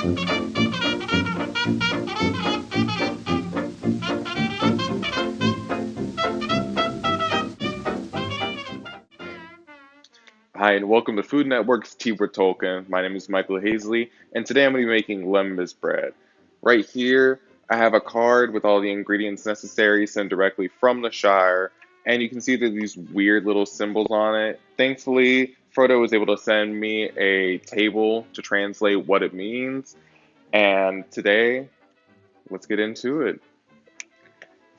Hi, and welcome to Food Network's Tea with Tolkien. My name is Michael Hazley, and today I'm going to be making Lembas bread. Right here, I have a card with all the ingredients necessary sent directly from the Shire, and you can see that these weird little symbols on it. Thankfully, Frodo was able to send me a table to translate what it means, and today, let's get into it.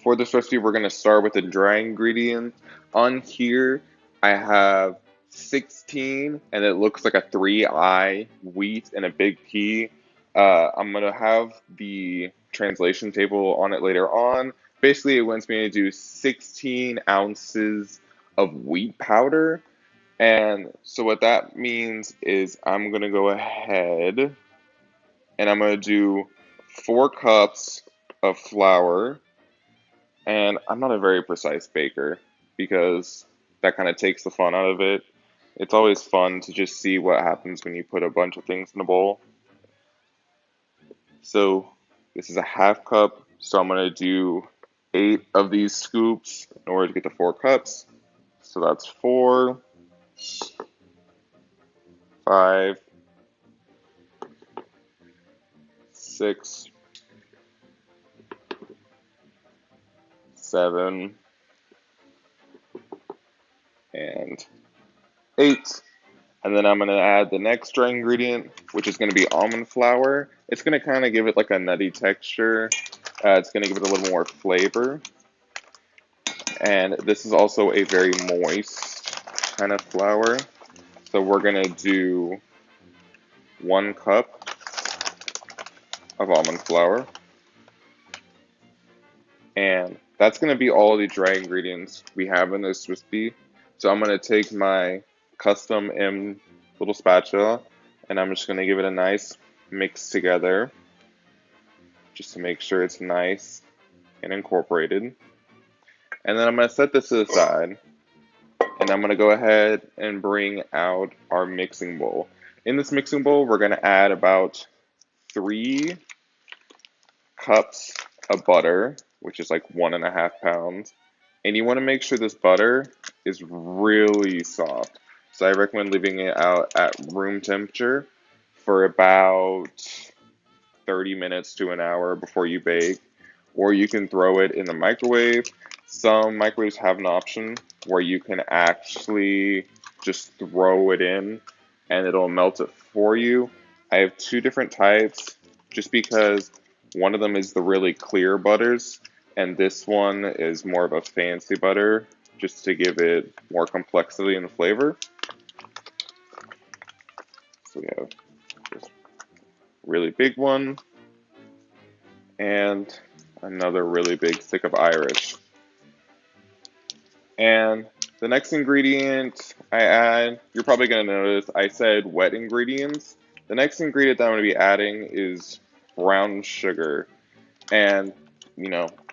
For this recipe, we're going to start with the dry ingredients. On here, I have 16, and it looks like a 3-eye wheat and a big pea. I'm going to have the translation table on it later on. Basically, it wants me to do 16 ounces of wheat powder. And so what that means is I'm going to go ahead and I'm going to do 4 cups of flour. And I'm not a very precise baker because that kind of takes the fun out of it. It's always fun to just see what happens when you put a bunch of things in a bowl. So this is a half cup, so I'm going to do 8 of these scoops in order to get to 4 cups. So that's 4, 5, 6, 7, and 8. And then I'm going to add the next dry ingredient, which is going to be almond flour. It's going to kind of give it like a nutty texture. It's going to give it a little more flavor. And this is also a very moist kind of flour. So we're going to do 1 cup of almond flour. And that's going to be all the dry ingredients we have in this recipe. So I'm going to take my custom M little spatula and I'm just going to give it a nice mix together just to make sure it's nice and incorporated. And then I'm going to set this to the side and I'm going to go ahead and bring out our mixing bowl. In this mixing bowl, we're going to add about 3 cups of butter, which is like 1.5 pounds. And you want to make sure this butter is really soft. So I recommend leaving it out at room temperature for about 30 minutes to an hour before you bake. Or you can throw it in the microwave. Some microwaves have an option where you can actually just throw it in and it'll melt it for you. I have 2 different types just because one of them is the really clear butters and this one is more of a fancy butter just to give it more complexity and flavor. So we have this really big one and another really big stick of Irish. And the next ingredient I add, you're probably going to notice I said wet ingredients. The next ingredient that I'm going to be adding is brown sugar. And,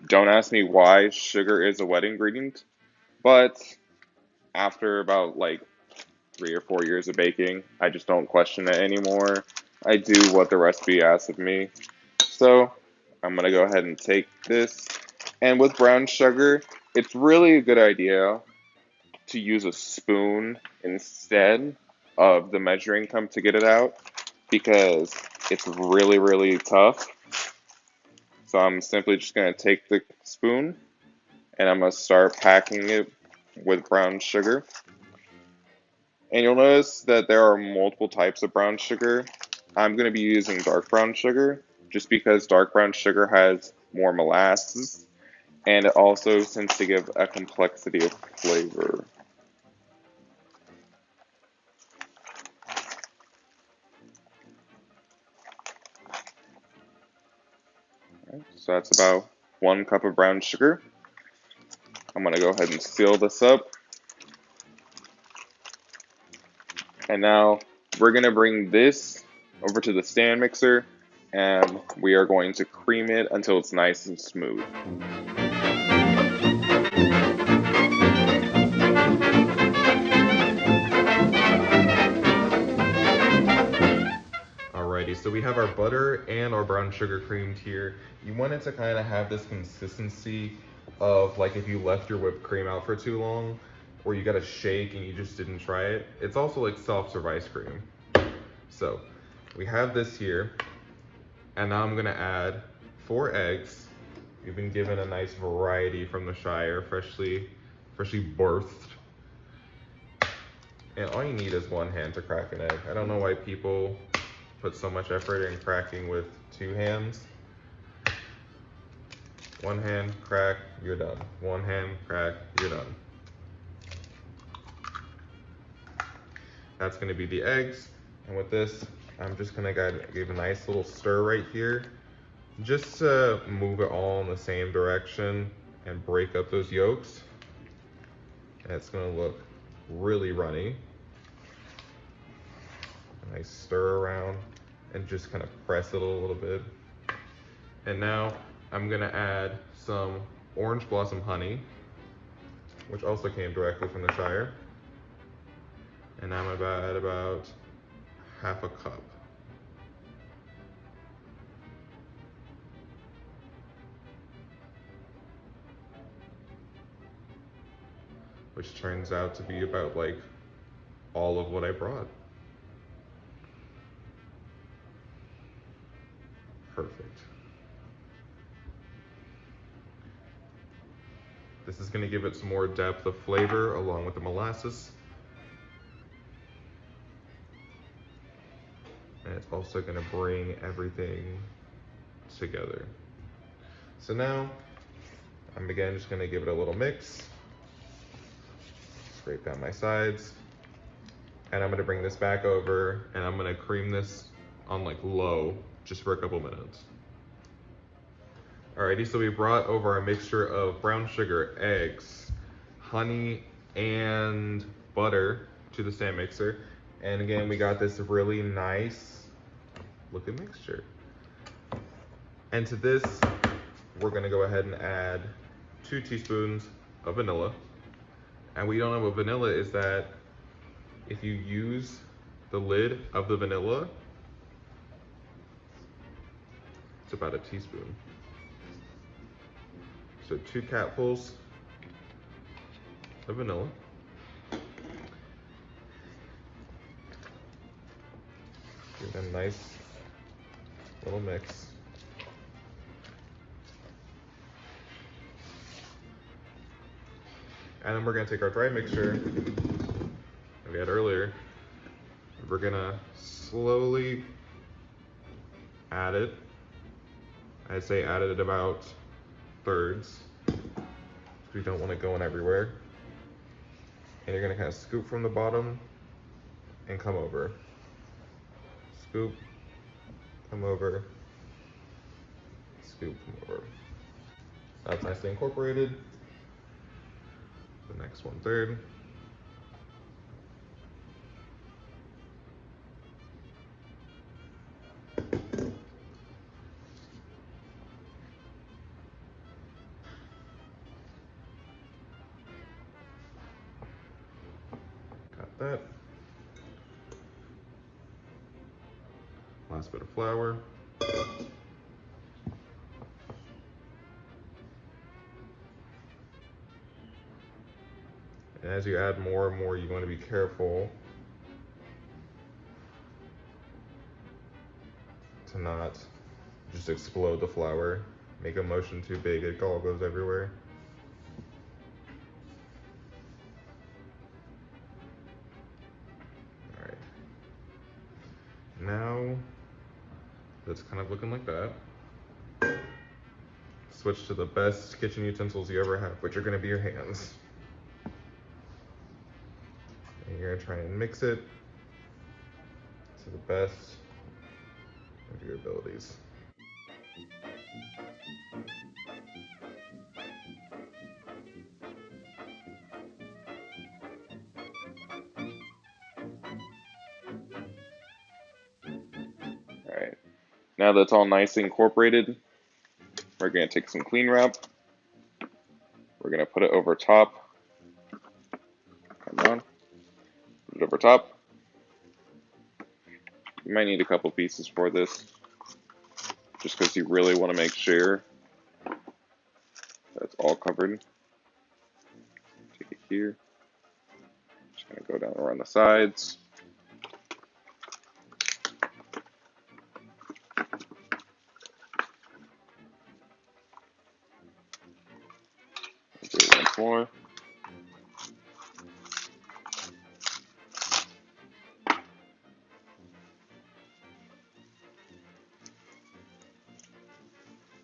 don't ask me why sugar is a wet ingredient, but after about like 3 or 4 years of baking, I just don't question it anymore. I do what the recipe asks of me. So I'm going to go ahead and take this. And with brown sugar, it's really a good idea to use a spoon instead of the measuring cup to get it out because it's really, really tough. So I'm simply just going to take the spoon and I'm going to start packing it with brown sugar. And you'll notice that there are multiple types of brown sugar. I'm going to be using dark brown sugar just because dark brown sugar has more molasses and it also tends to give a complexity of flavor. So that's about 1 cup of brown sugar. I'm going to go ahead and seal this up. And now we're going to bring this over to the stand mixer and we are going to cream it until it's nice and smooth. Alrighty, Alrighty, so we have our butter and our brown sugar creamed here. You want it to kind of have this consistency of like if you left your whipped cream out for too long, or you got to shake and you just didn't try it. It's also like soft serve ice cream. So we have this here, and now I'm gonna add 4 eggs. We've been given a nice variety from the Shire, freshly birthed. And all you need is 1 hand to crack an egg. I don't know why people put so much effort in cracking with 2 hands. 1 hand, crack, you're done. 1 hand, crack, you're done. That's gonna be the eggs. And with this, I'm just gonna give a nice little stir right here, just to move it all in the same direction and break up those yolks. And it's gonna look really runny. A nice stir around and just kind of press it a little bit. And now I'm gonna add some orange blossom honey, which also came directly from the Shire. And I'm gonna add about ½ a cup. Which turns out to be about like all of what I brought. Perfect. This is gonna give it some more depth of flavor along with the molasses. And it's also gonna bring everything together. So now, I'm again just gonna give it a little mix. Scrape down my sides. And I'm gonna bring this back over and I'm gonna cream this on like low, just for a couple minutes. Alrighty, so we brought over our mixture of brown sugar, eggs, honey, and butter to the stand mixer. And again, we got this really nice looking mixture. And to this, we're gonna go ahead and add 2 teaspoons of vanilla. And we don't know what vanilla is, that if you use the lid of the vanilla, it's about a teaspoon. So 2 capfuls of vanilla. Give it a nice little mix. And then we're gonna take our dry mixture that we had earlier. We're gonna slowly add it. I'd say add it at about thirds. We don't want it going everywhere. And you're gonna kind of scoop from the bottom and come over. Scoop, come over, scoop, come over. That's nicely incorporated. The next 1/3. Got that. Last bit of flour. And as you add more and more, you want to be careful to not just explode the flour. Make a motion too big, it all goes everywhere. All right. Now, that's kind of looking like that. Switch to the best kitchen utensils you ever have, which are gonna be your hands. And you're gonna try and mix it to the best of your abilities. All right, now that's all nicely incorporated, we're gonna take some cling wrap. We're gonna put it over top. Come on, put it over top. You might need a couple pieces for this, just because you really want to make sure that's all covered. Take it here. Just gonna go down around the sides. Do it once more.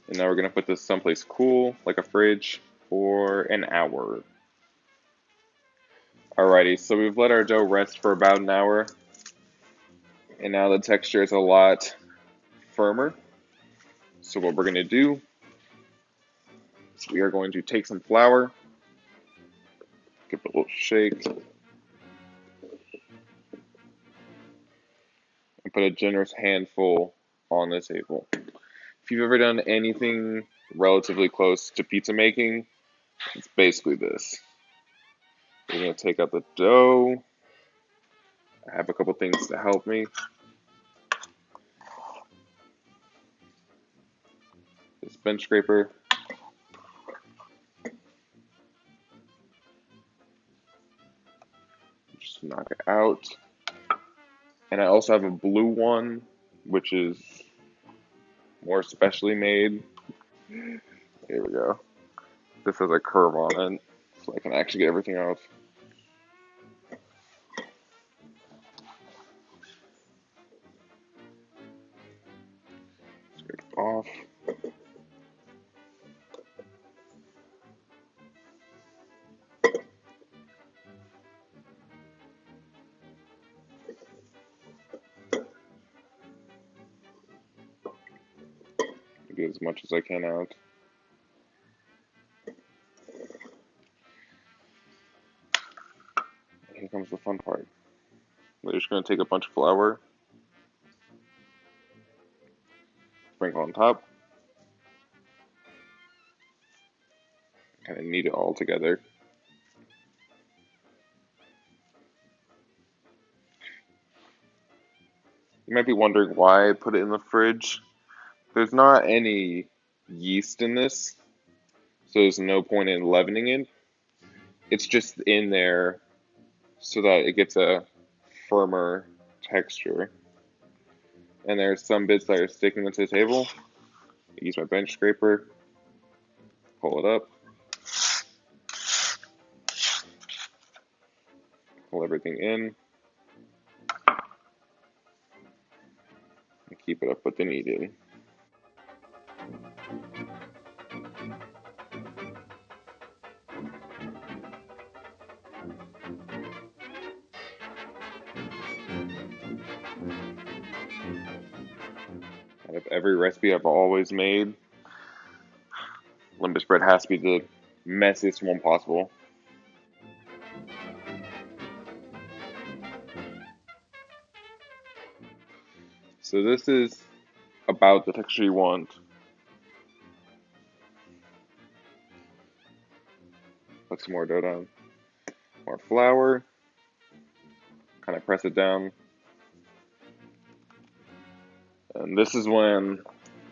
And now we're gonna put this someplace cool, like a fridge, for an hour. Alrighty, so we've let our dough rest for about an hour, and now the texture is a lot firmer. So what we're gonna do is we are going to take some flour, give it a little shake, and put a generous handful on the table. If you've ever done anything relatively close to pizza making, it's basically this. We're gonna take out the dough. I have a couple things to help me. This bench scraper. Just knock it out. And I also have a blue one, which is more specially made. Here we go. This has a curve on it, so I can actually get everything out. Scrape it off. Get as much as I can out. Here comes the fun part. We're just going to take a bunch of flour, sprinkle on top, kind of knead it all together. You might be wondering why I put it in the fridge. There's not any yeast in this, so there's no point in leavening it. It's just in there so that it gets a firmer texture. And there's some bits that are sticking to the table. I use my bench scraper, pull it up, pull everything in, and keep it up with the kneading. Out of every recipe I've always made, Lembas bread has to be the messiest one possible. So this is about the texture you want. Put some more dough down, more flour, kind of press it down. And this is when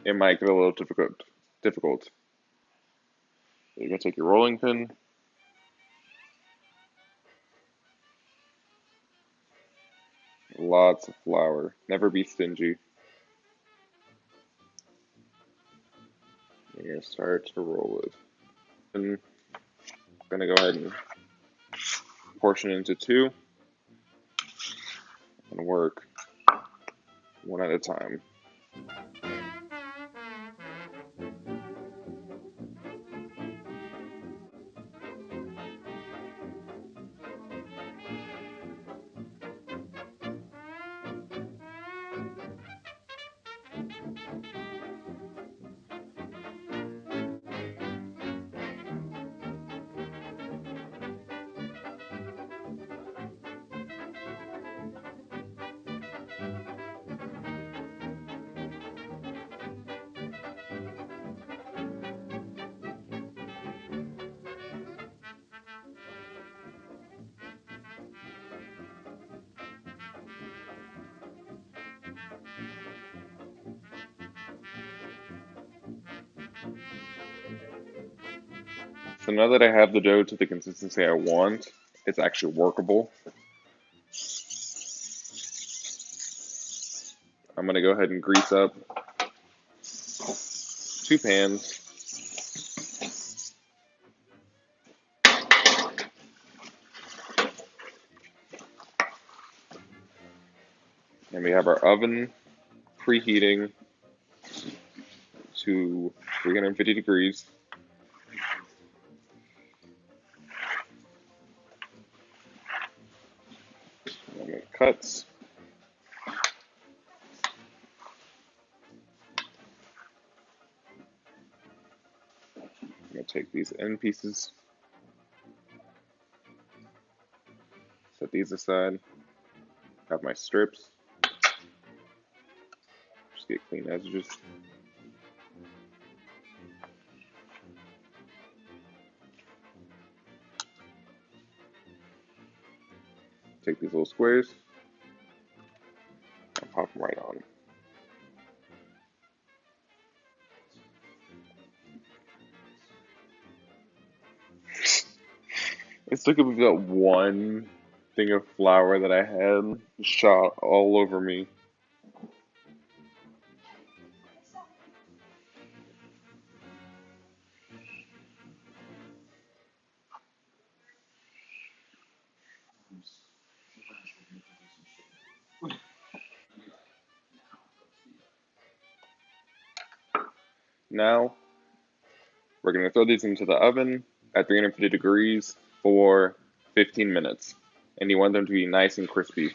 it might get a little difficult. You're gonna take your rolling pin, lots of flour. Never be stingy. You're gonna start to roll it. And I'm gonna go ahead and portion it into two and work one at a time. So now that I have the dough to the consistency I want, it's actually workable. I'm gonna go ahead and grease up 2 pans. And we have our oven preheating to 350 degrees. I'm gonna make cuts. I'm gonna take these end pieces, set these aside, have my strips, just get clean edges. Take these little squares and pop them right on. It's like we've got one thing of flour that I had shot all over me. Now, we're going to throw these into the oven at 350 degrees for 15 minutes. And you want them to be nice and crispy.